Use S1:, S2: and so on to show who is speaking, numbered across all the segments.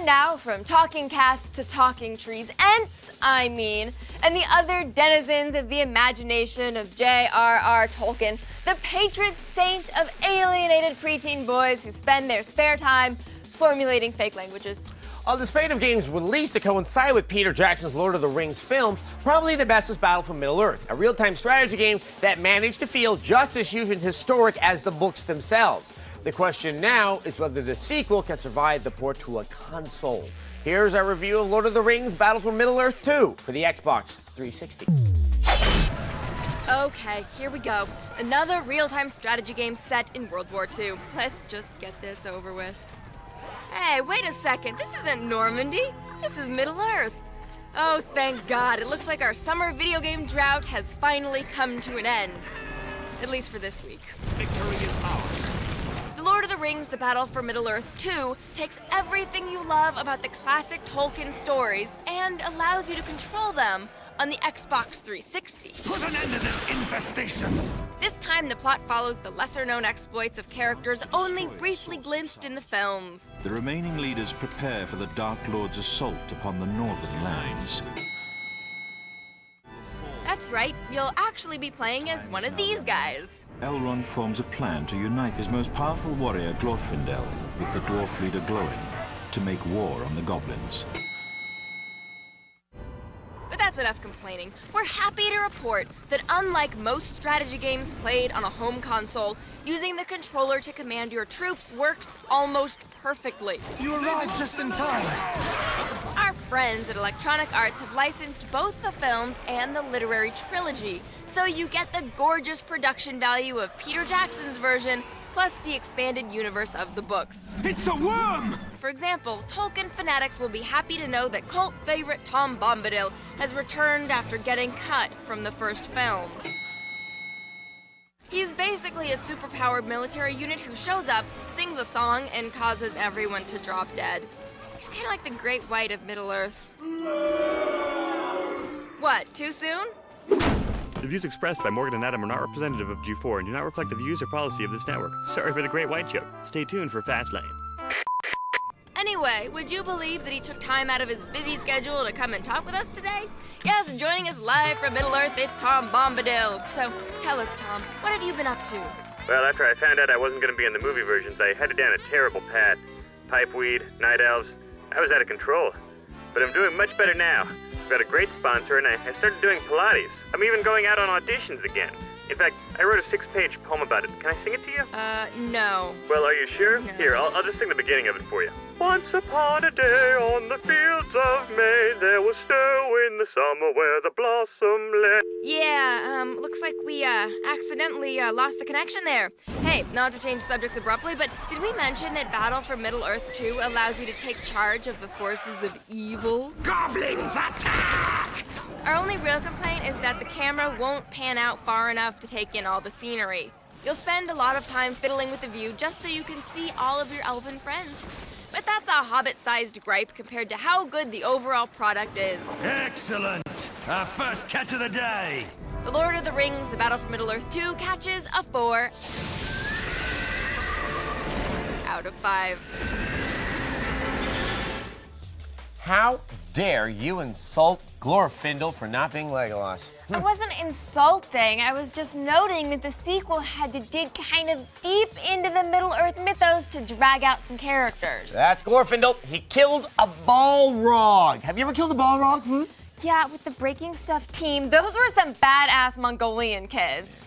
S1: now from talking cats to talking trees, ents, I mean, and the other denizens of the imagination of J.R.R. Tolkien, the patron saint of alienated preteen boys who spend their spare time formulating fake languages.
S2: Of the spate of games released to coincide with Peter Jackson's Lord of the Rings films, probably the best was Battle for Middle-earth, a real-time strategy game that managed to feel just as huge and historic as the books themselves. The question now is whether the sequel can survive the port to a console. Here's our review of Lord of the Rings Battle for Middle-earth 2 for the Xbox 360.
S1: Okay, here we go. Another real-time strategy game set in World War II. Let's just get this over with. Hey, wait a second. This isn't Normandy. This is Middle-earth. Oh, thank God. It looks like our summer video game drought has finally come to an end. At least for this week.
S3: Victory is ours.
S1: The Lord of the Rings, The Battle for Middle-earth 2 takes everything you love about the classic Tolkien stories and allows you to control them on the Xbox 360.
S3: Put an end to this infestation.
S1: This time, the plot follows the lesser-known exploits of characters only briefly glimpsed in the films.
S4: The remaining leaders prepare for the Dark Lord's assault upon the northern lands.
S1: That's right, you'll actually be playing as one of these guys.
S4: Elrond forms a plan to unite his most powerful warrior, Glorfindel, with the dwarf leader Glóin, to make war on the goblins.
S1: But that's enough complaining. We're happy to report that unlike most strategy games played on a home console, using the controller to command your troops works almost perfectly.
S3: You arrived just in time.
S1: Our friends at Electronic Arts have licensed both the films and the literary trilogy, so you get the gorgeous production value of Peter Jackson's version, plus the expanded universe of the books.
S3: It's a worm!
S1: For example, Tolkien fanatics will be happy to know that cult favorite Tom Bombadil has returned after getting cut from the first film. He's basically a superpowered military unit who shows up, sings a song, and causes everyone to drop dead. He's kind of like the Great White of Middle-earth. What, too soon?
S5: The views expressed by Morgan and Adam are not representative of G4 and do not reflect the views or policy of this network. Sorry for the Great White joke. Stay tuned for Fastlane.
S1: Anyway, would you believe that he took time out of his busy schedule to come and talk with us today? Yes, joining us live from Middle-earth, it's Tom Bombadil. So, tell us, Tom, what have you been up to?
S5: Well, after I found out I wasn't going to be in the movie versions, I headed down a terrible path. Pipeweed, night elves, I was out of control. But I'm doing much better now. I've got a great sponsor, and I started doing Pilates. I'm even going out on auditions again. In fact, I wrote a 6-page poem about it. Can I sing it to you?
S1: No.
S5: Well, are you sure?
S1: No.
S5: Here, I'll just sing the beginning of it for you. Once upon a day on the fields of May, there was snow in the summer where the blossom lay.
S1: Yeah, looks like we, accidentally, lost the connection there. Hey, not to change subjects abruptly, but did we mention that Battle for Middle-earth 2 allows you to take charge of the forces of evil?
S3: Goblins attack!
S1: Our only real complaint is that the camera won't pan out far enough to take in all the scenery. You'll spend a lot of time fiddling with the view just so you can see all of your elven friends. But that's a Hobbit-sized gripe compared to how good the overall product is.
S3: Excellent! Our first catch of the day!
S1: The Lord of the Rings, The Battle for Middle-earth 2 catches a 4 out of 5.
S2: How dare you insult Glorfindel for not being Legolas?
S1: I wasn't insulting. I was just noting that the sequel had to dig kind of deep into the Middle-earth mythos to drag out some characters.
S2: That's Glorfindel. He killed a Balrog. Have you ever killed a Balrog?
S1: Yeah, with the Breaking Stuff team, those were some badass Mongolian kids.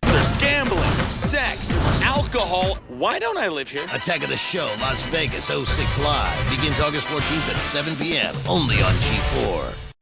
S6: There's gambling, sex, alcohol. Why don't I live here?
S7: Attack of the Show, Las Vegas 06 Live begins August 14th at 7 p.m. only on G4.